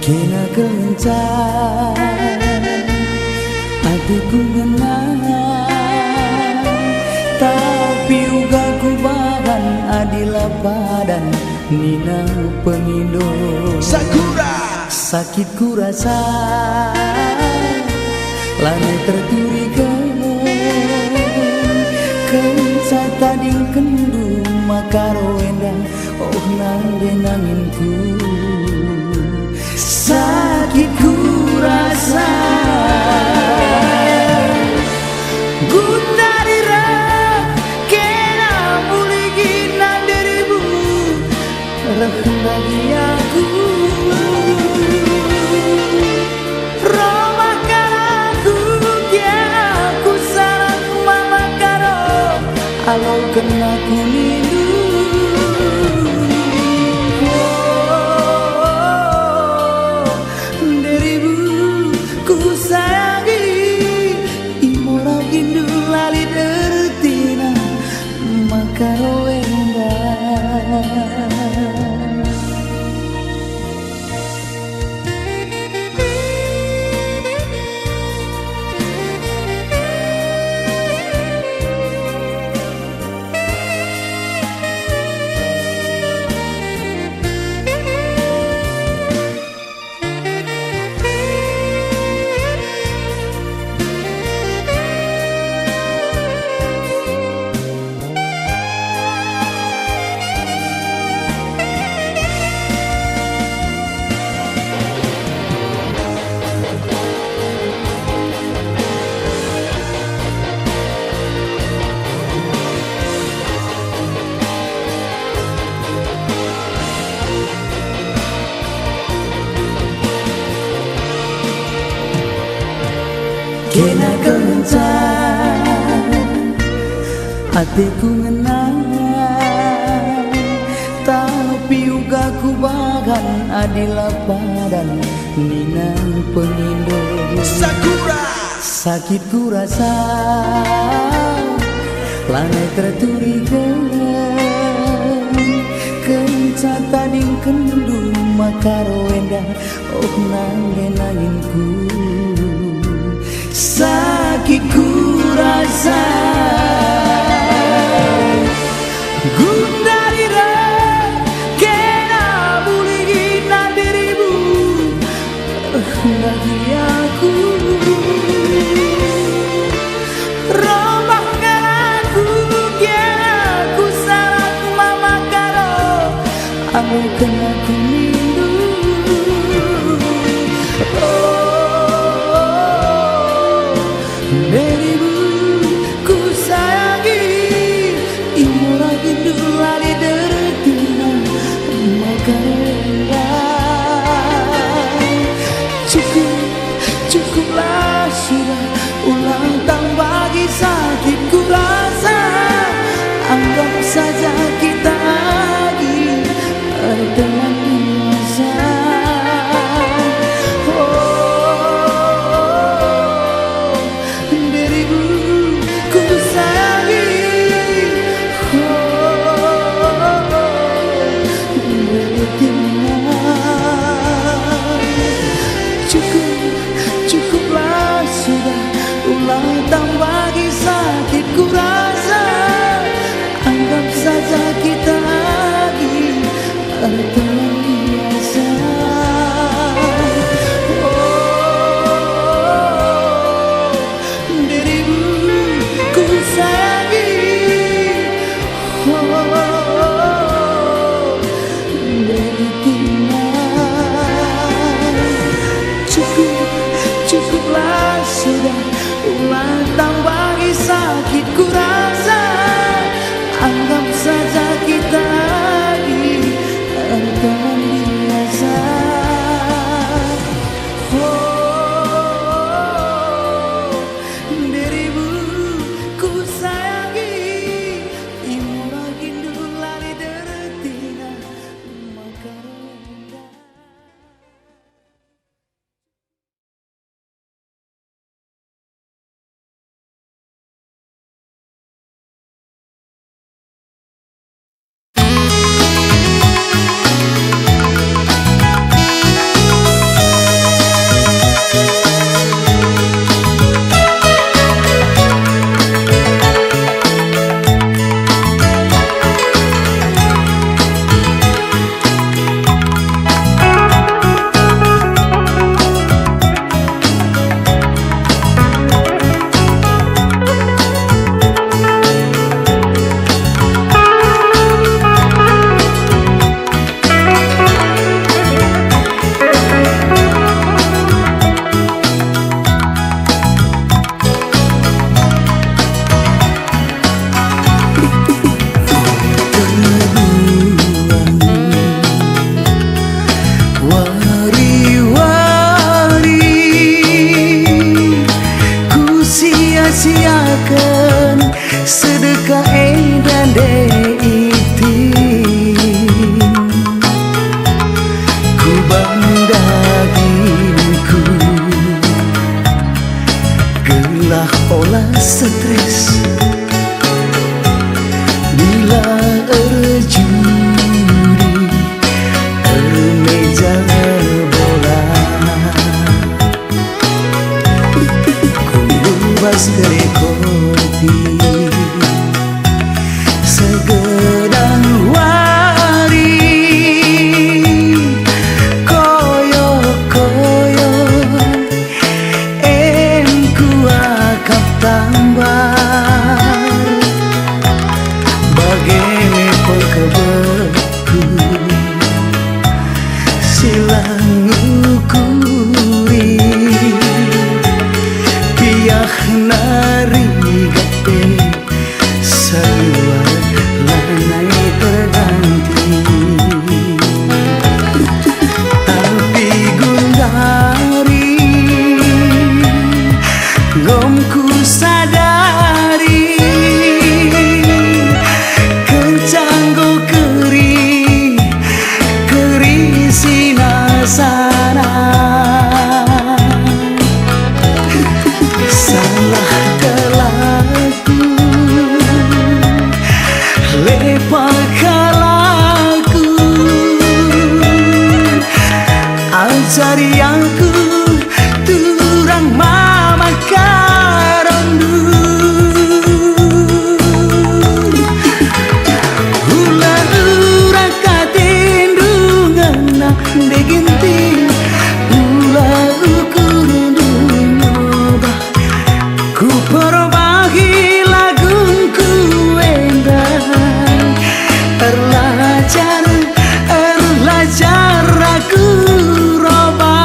Kena kencang hatiku ngenang, tapi uga ku bahan adilah padan nina pengindo. Sakura Sakit ku rasa lanai terturikan, kenca tading kendu makaro endang oh nangge nanginku. Sakit ku rasa Gundarira kena muligi nang dirimu rendagi aku romah karaku kia aku sarang mama karo alau kena kunindu. Karo kena kencang hatiku ngenang, tapi uga ku bagan adilah padan nina pengindo. Sakura Sakit ku rasa lanai terturikan, kenca tading kendu makaro endang oh nangge nanginku. Sakit ku rasa Gundarira kena muligi nang dirimu rendagi aku romah karaku kia aku sarang mama karo aku kena kunindu. Dirimu ku sayangi, ibu lagi dulali dertina makanya cukuplah sudah ulang tahun bagi sakit ku rasa. Anggap saja kita lagi berteman biasa. Cukuplah sudah ulang tahun bagi sakit ku rasa. Anggap saja kita lagi berteman biasa. Dirimu ku sayangi, cukuplah sudah ulang tahun bagi sakit ku rasa. beban dagingku, gelah olah stres bila juri meja bola. Ku bebas kedai kopi, segedang wari, koyo-koyo ku akap tambar bagai pekebetku silang ukuri piah nari gate sarua lanai terganti. Tapi gundari gomku sadari kencanggo keri sinasana. Salah kelaku lepak kalaku ajari aku turang mama karondu. Hula ura katendungan nak deginti hula ukurundu nyoba ku perbahi lagunku endang erlajar aku roba.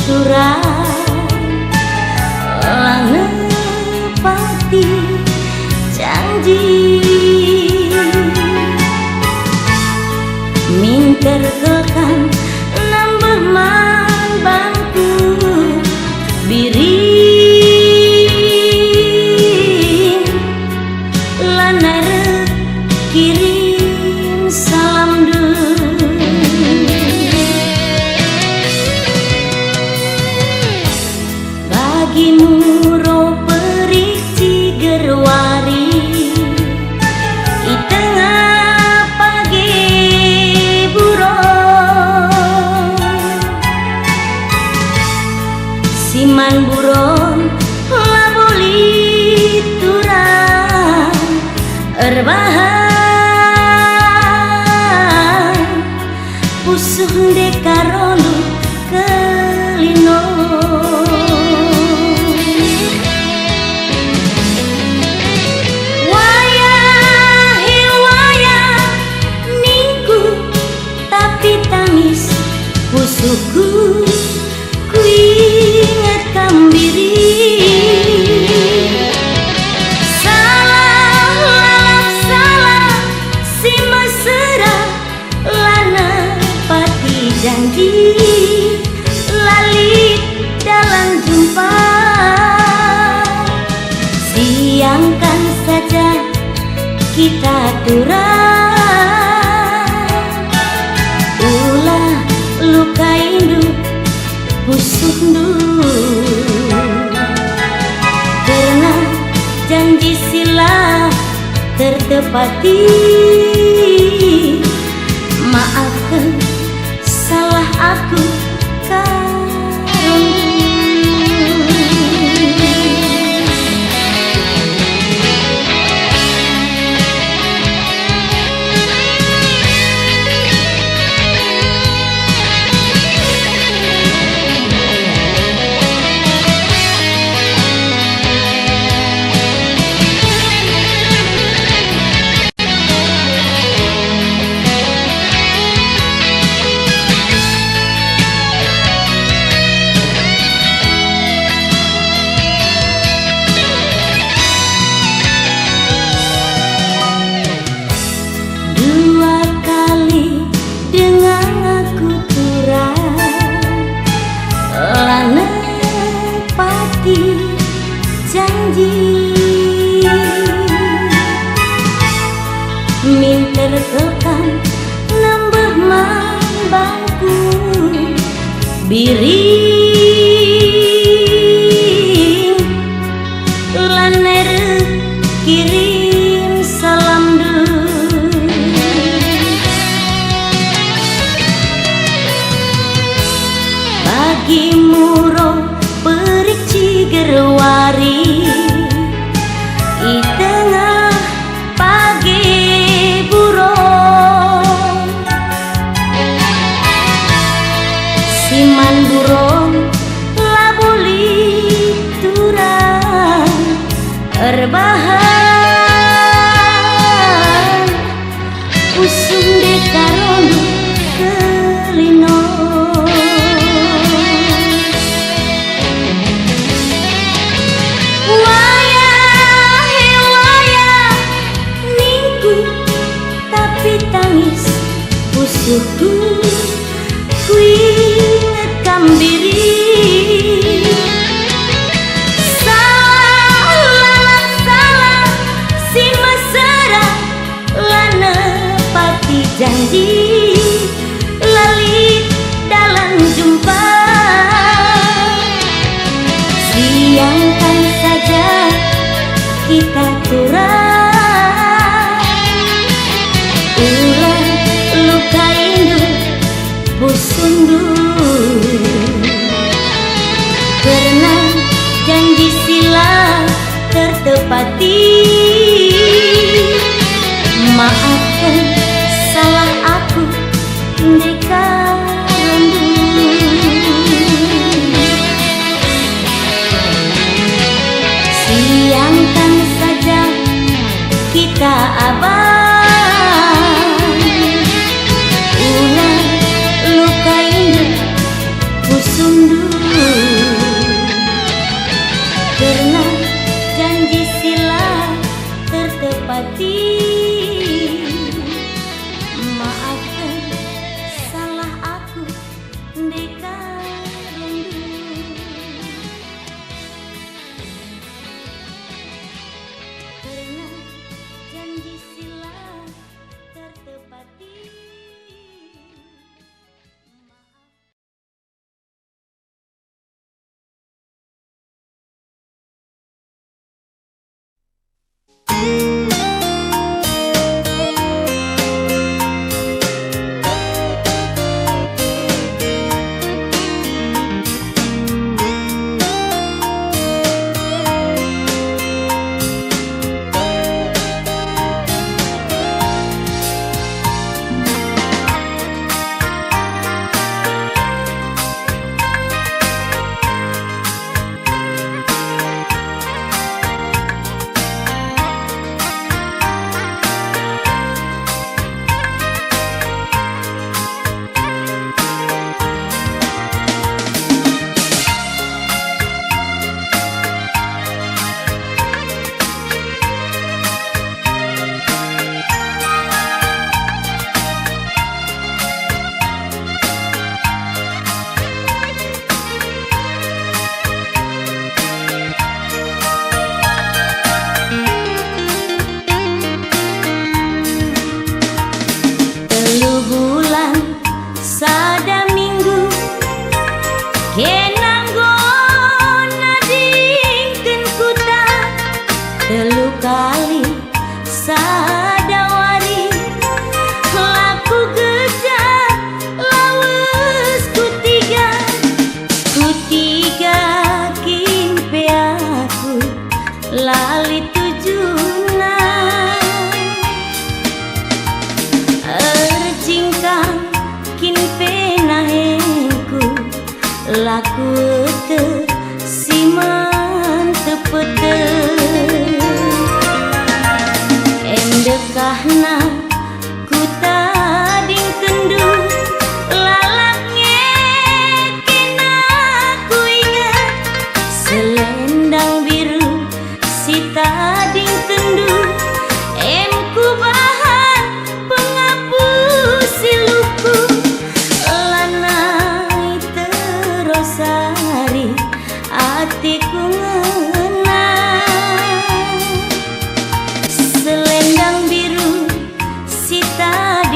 tuturang langepati janji minter kekan nambah man bangku biring lanar kirim salam bagimu ro perik cigerwari di tengah pagi buron siman buron laboli turang erbahan pusuh dekaronu kelino pusuhku ku ingat kambiri salah si mesra lana pati janji lali dalam jumpa siangkan saja kita luka indu busuk karena janji sila tertepati maafkan salah aku janji minter kekan nambah man bangku biring laner kirim salam bagimu ro perik cigerwari di tengah pagi buron siman buron laboli turang erbahan usung dekaronu kelino pusuhku ku ingat kambiri salah si mesra lana pati janji lali dalam jumpa siangkan saja kita kurang busundu karena janji sila tertepati maafkan salah aku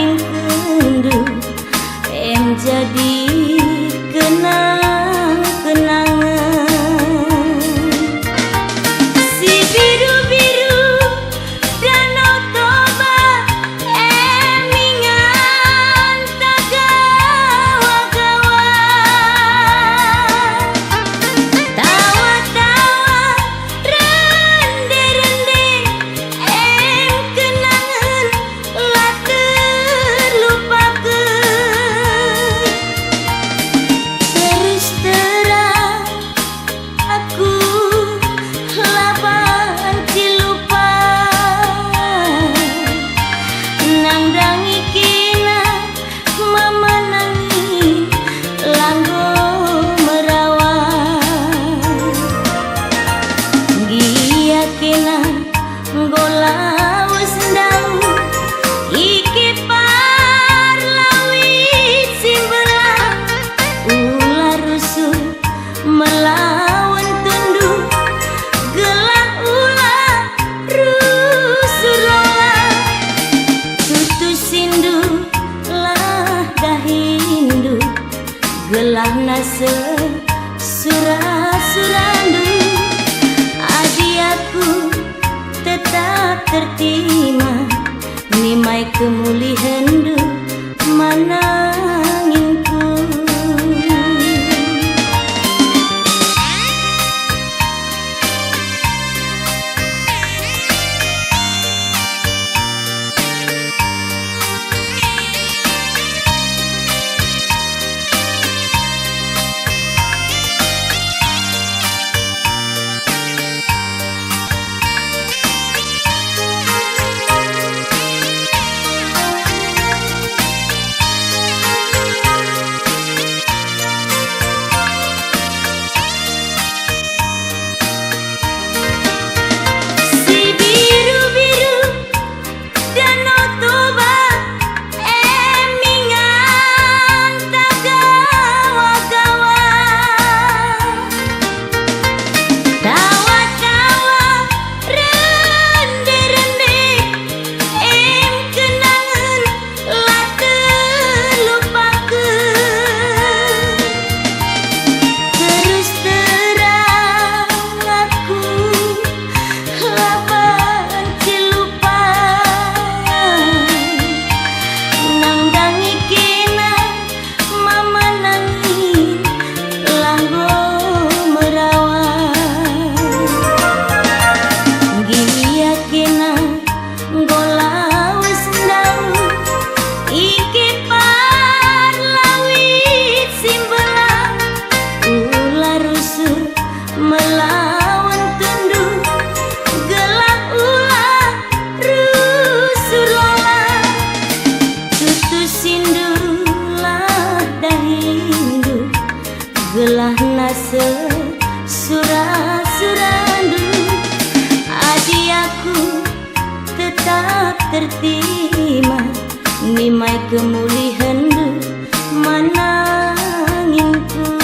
abing kendu em jadi kenang-kenangan. Si biru-biru Danau Toba em ingat tak gawa-gawa. Tawa-tawa rende-rende em kenangan lah terlupakan. Terus terang aku laban cilupa nang dangi kina mama nangi langgo merawat. Gia kina ngolawas ndang iki parlawit simbelang ular rusuh melawan tunduk gelah ulah rusuh lola. Tutu sindu lah dahindu gelah nase surah-surandu. Adi aku tetap tertima nimai kemulihandu mananginku. Si biru-biru Danau Toba em ingat tak gawa-gawa. Tawa-tawa rende-rende em kenangan lah terlupakan. Terus terang aku laban cilupa nang dangi kina mama nangi langgo merawat. Gia kina ngolawas ndang iki parlawit simbelang ular rusuh melawan tunduk gelah ulah rusuh lola. Tutu sindu lah dahindu gelah nase surah-surandu. Adi aku tetap tertima nimai kemulihandu mananginku.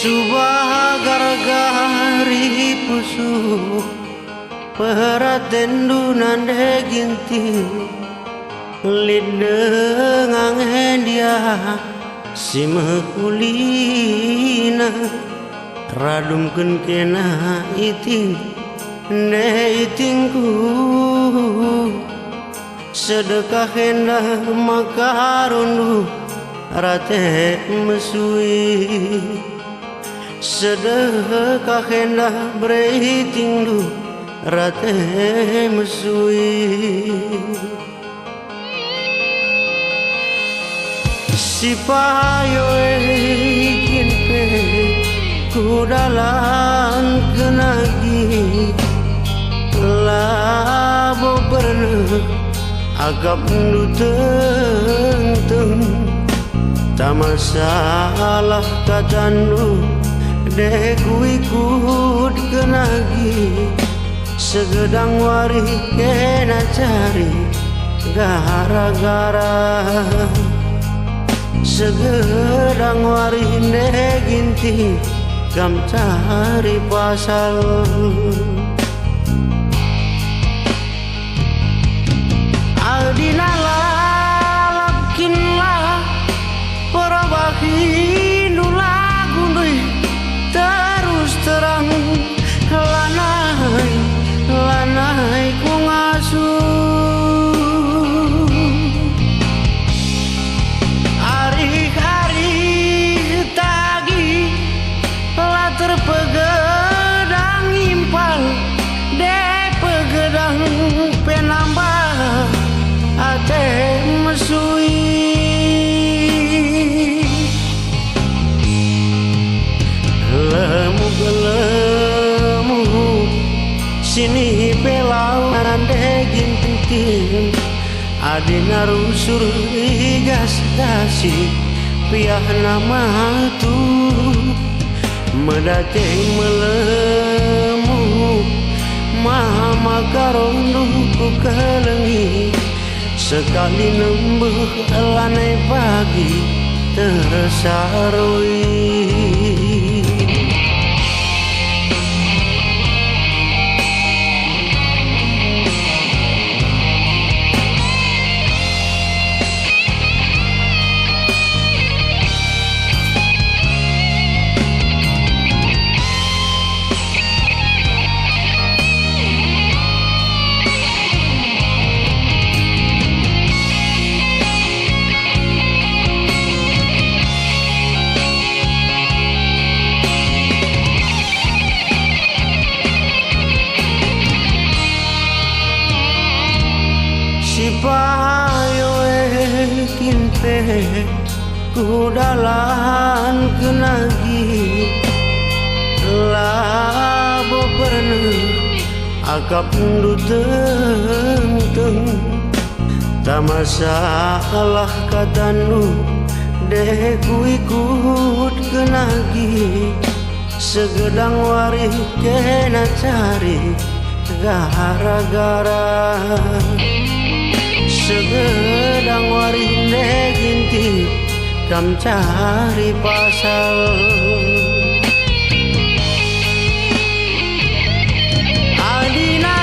Coba gargari pusu Peratendu nande ginti Lideng angen dia Simekulina Radumkeun kena iting Ne itingku Sedekah hendak makarundu Rate mesui Sedekah hendak beritingdu Rate mesui Si payo ikin pe Kudalan kenagi Labo pernah Agap nu teng-teng Tak masalah katandu Deku ikut kenagi Segedang wari kena cari Gara-gara Segedang wari neginti Kam cari pasal Aldina lalapkinlah Perabahin lagu deh Terus terang Lanai ku ngasuh Hari-hari tagi Lah terpegedang impal De pegedang penambah Ate mesui Lemu Sini belau nande ginting Adina rusur igas kasih Piah nama tu Medateng melemu Maha makarondu ku kelengi Sekali nembeh lanai pagi tersarui Payo ekin pe kudalan kenagi Labo pernah agap nu teng-teng Tak masalah katanu Deku ikut kenagi Segedang wari kena cari Gara-gara Segedang wari neginti Kam cari pasal Adina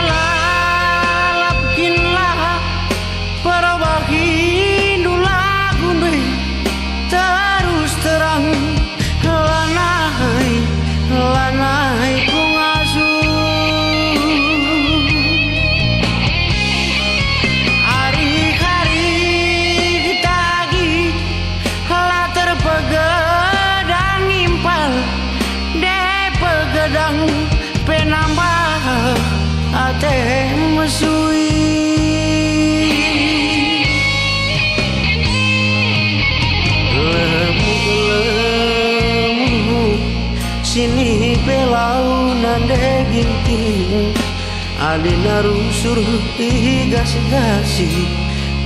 lalapkinlah Perabahin lagu deh Terus terang Lanai ku ngasuh penambah ate mesui Lemu sini belau nande ginting Alina rusur igas-gasi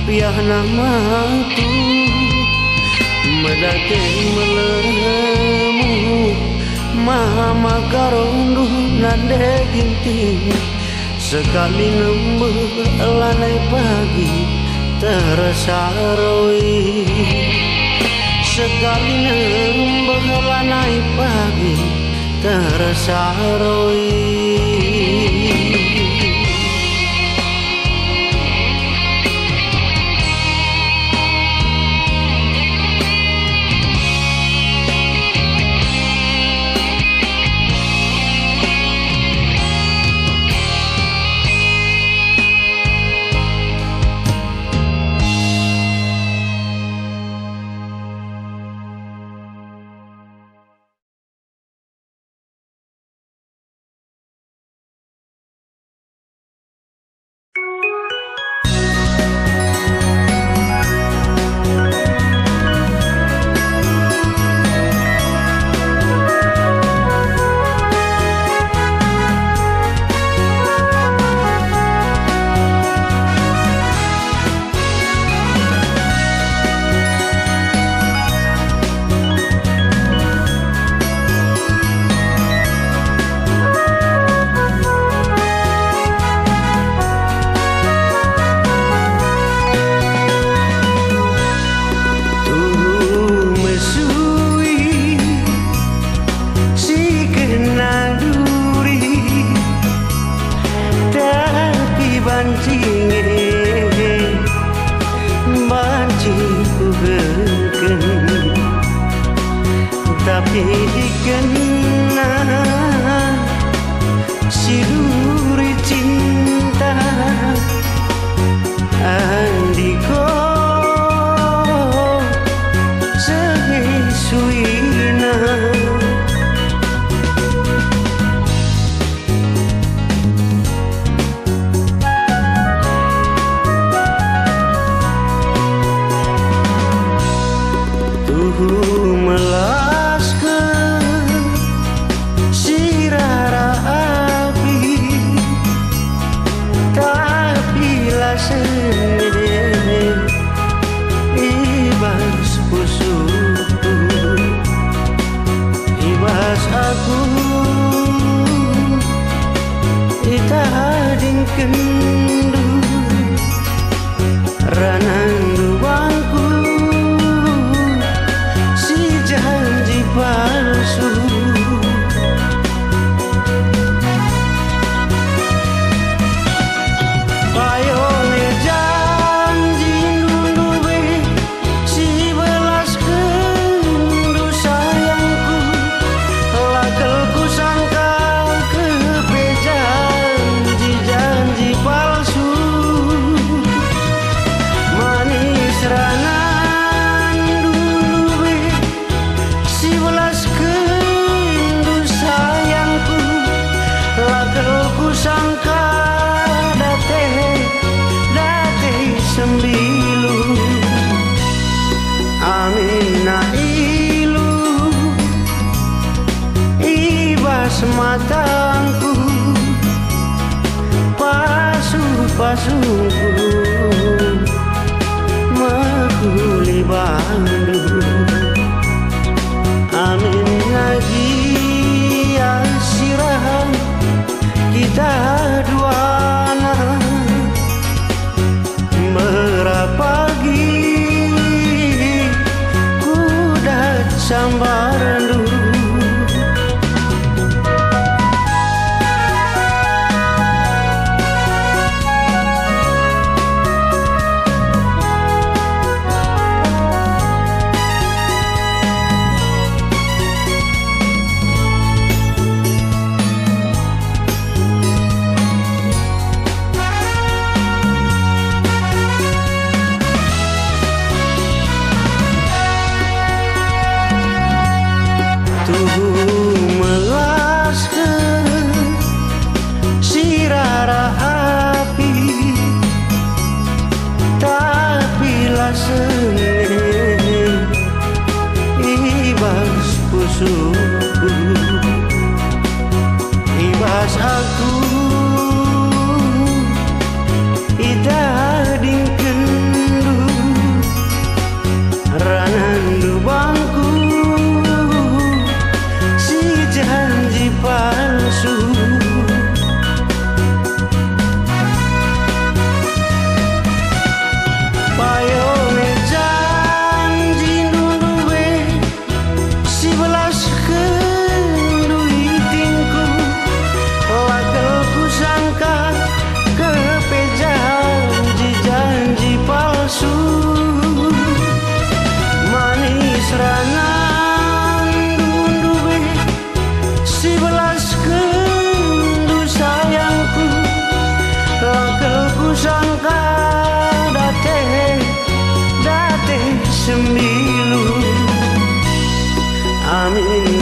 Piah nama tu Medateng melemu Maha makarondu nande ginting Sekali nembeh lanai pagi tersaroi Sekali nembeh lanai pagi tersaroi. Tapi kena si duri cinta andiko sesuina. Kendu ranandu bangku si janji palsu. Ayo le janji dulu be si belas kendu sayangku, lakelku sangka kepejan janji palsu. Manis ranan dulu be si belas kendu sayangku, lakelku sangka date sembilu. Amina ilu ibas matangku, pasuku makuli bandu. Amin lagi asirah kita duana merapagi kuda sambarandu.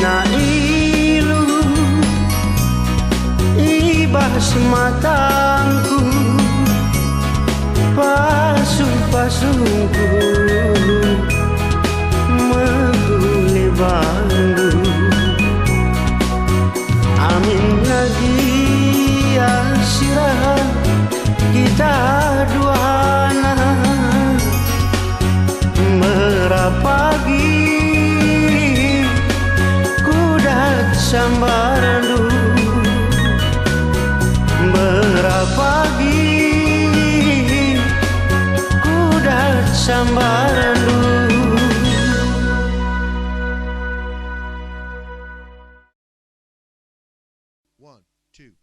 na ilu ibas matangku pasung-pasungku menggule bandu amin lagi asirah kita duana merah pagi kudat sambarandu merah pagi kudat sambarandu. One, two.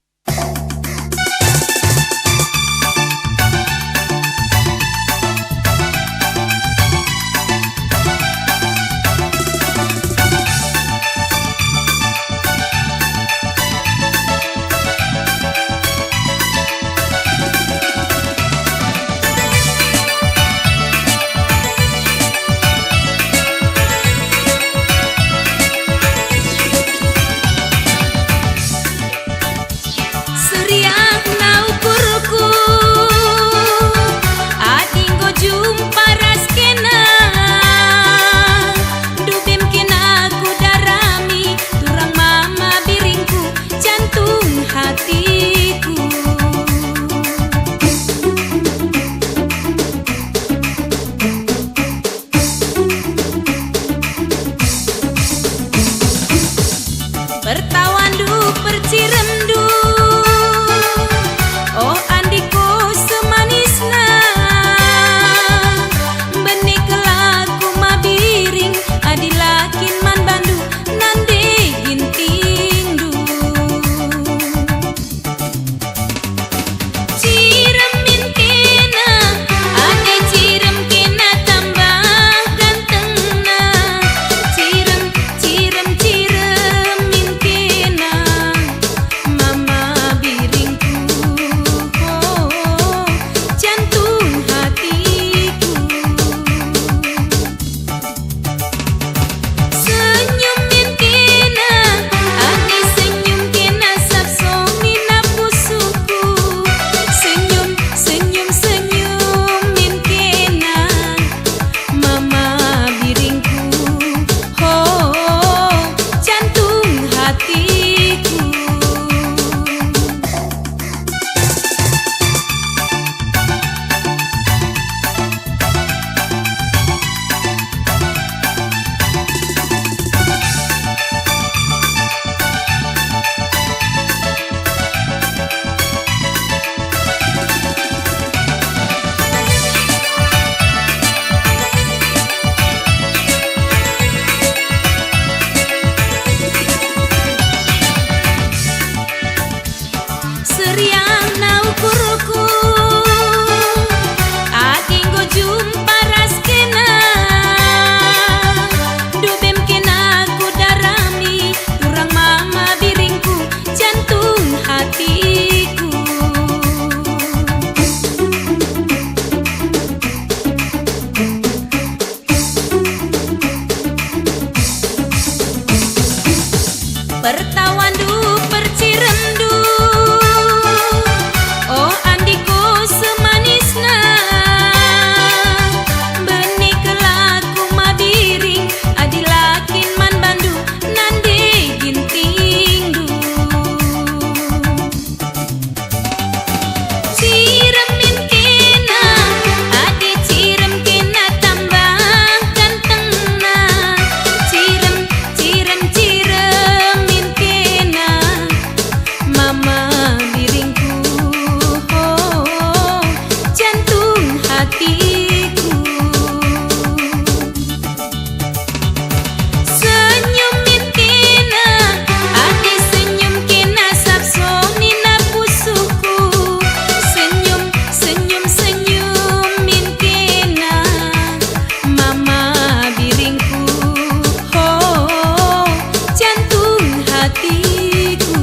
Pertawandu perciremdu oh andiko semanisna benih kelaku mabiring adilakin man bandu nande gintingdu ciremin kena ade cirem kena tambah gantengna cirem cirem cirem mama biringku oh jantung hatiku senyumin kena ane senyum kena sapsomin napusuku senyum senyum senyumin kena mama biringku oh jantung hatiku. Seriang naukurku adinggo jumpa raskena dubem kena kudarami turang mama biringku jantung hatiku pertawandu perciremdu oh andiko semanisna benih kelaku mabiring adilakin man bandu nande gintingdu ciremin kena ade cirem kena tambah gantengna cirem cirem ciremin kena mama biringku oh jantung hatiku senyumin kena ade senyum kena sapsomin napusuku senyum senyum senyumin kena mama biringku oh jantung hatiku.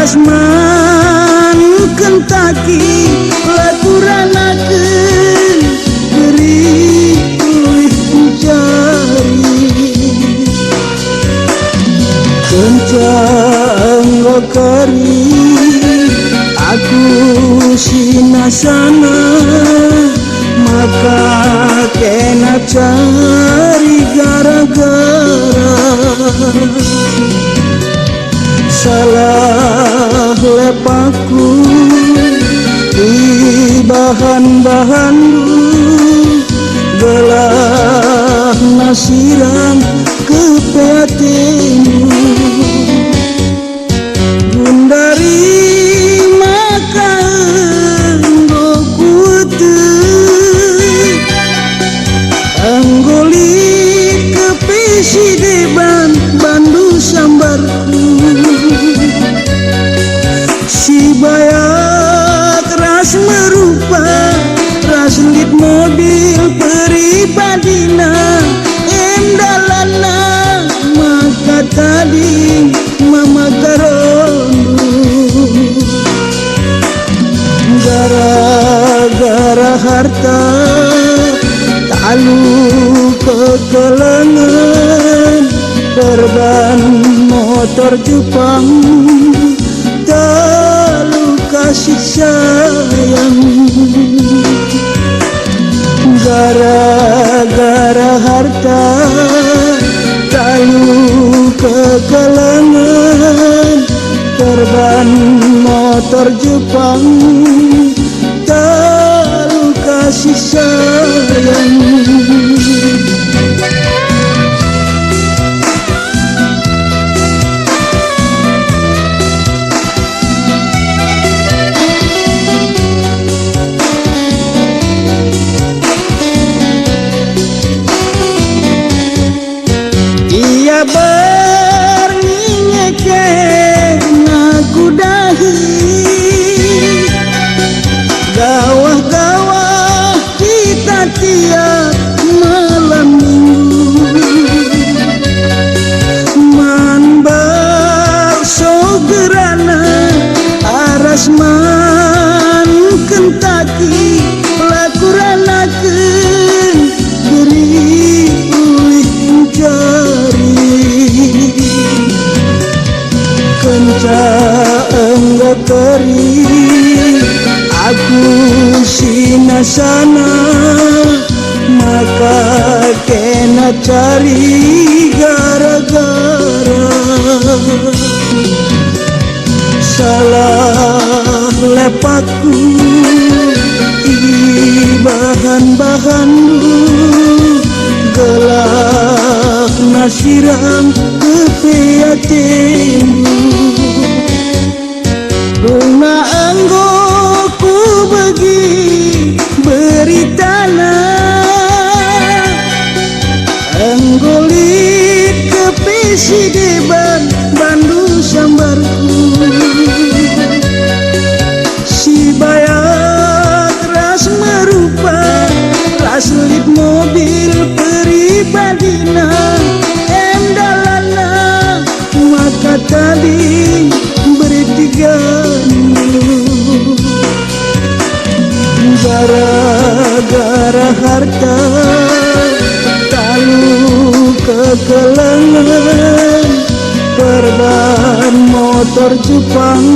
Arasman kentaki laturanakeun beri ulih mencari kencang lokari aku sinasana maka kena cari gara-gara salah lepaku di bahan-bahan gelah nasiran kepeatenu Gundari maka enggo kuteuk anggoli kepisi deban bandu sambarku si bayak ras merupa ras lit mobil pribadina endalana maka tadi mama karondu gara-gara harta talu kekelengan korban motor Jepang talu kasih sayang gara-gara harta talu kekelengan korban motor Jepang talu kasih sayang ia bernyekena aku dahi gawah-gawah kita tiap malam minggu man bakso gerana arasman kentaki lakuranakeun beri ulih mencari kencang teri aku sinasana maka kena cari gara-gara salah lepaku di bahan-bahan gelah nasiran kepeatenu bunga anggo ku bagi beritana anggolit kepisi deban bandu sambarku si bayak ras merupa ras lit mobil pribadina endalana maka tadi bertiga gara-gara harta talu kekelengan korban motor Jepang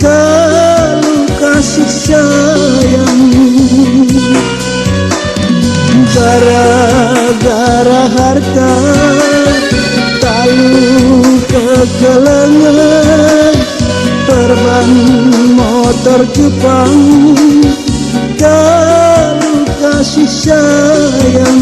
talu kasih sayang gara-gara harta talu kekelengan korban motor Jepang talu kasih sayang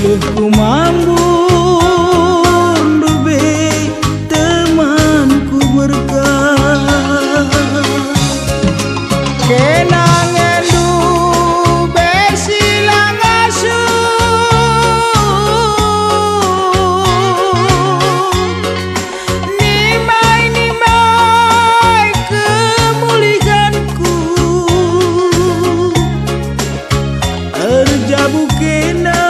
Ku mambun dube temanku berkah kenangan dube silang asuh nimai kemulihanku erjabu kena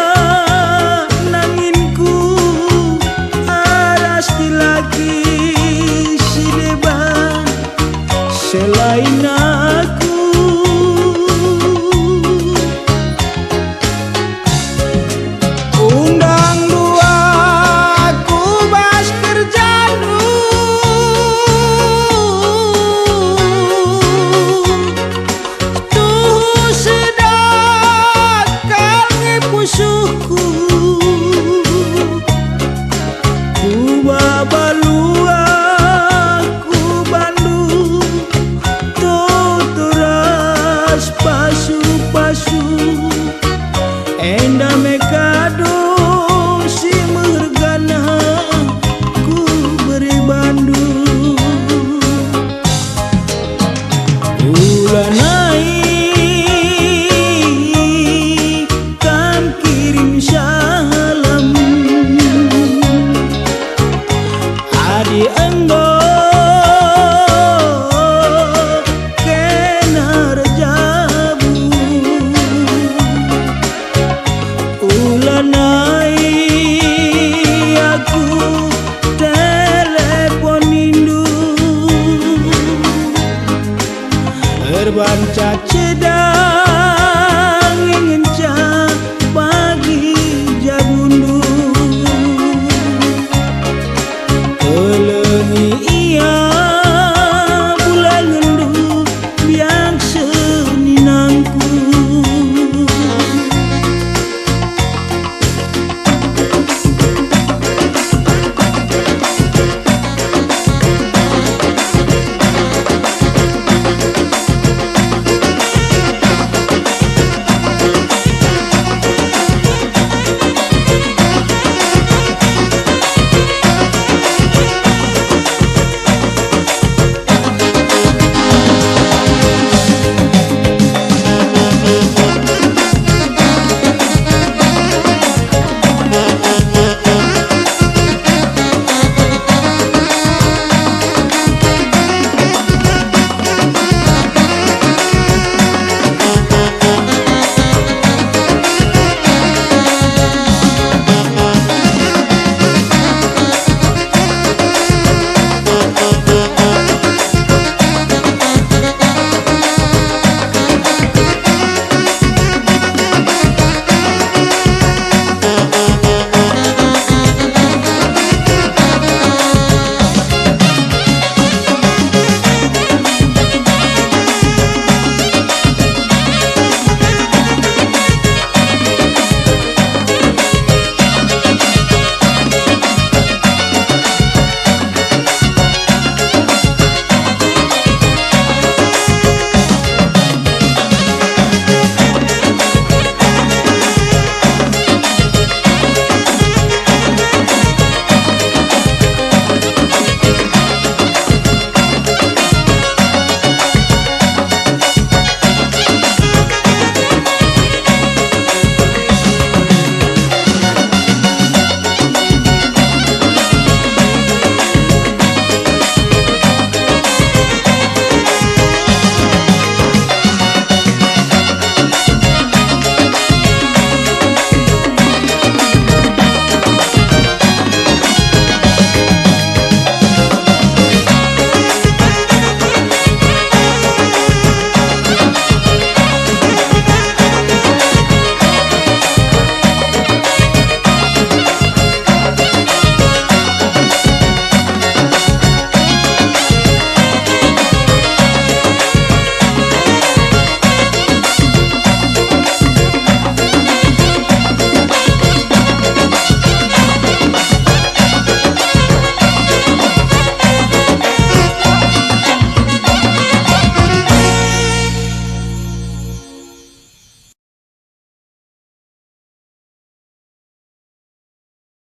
selain aku undang dua aku bas kerjanu tuh sedakal ngepusuhku ku babalua pasu-pasu and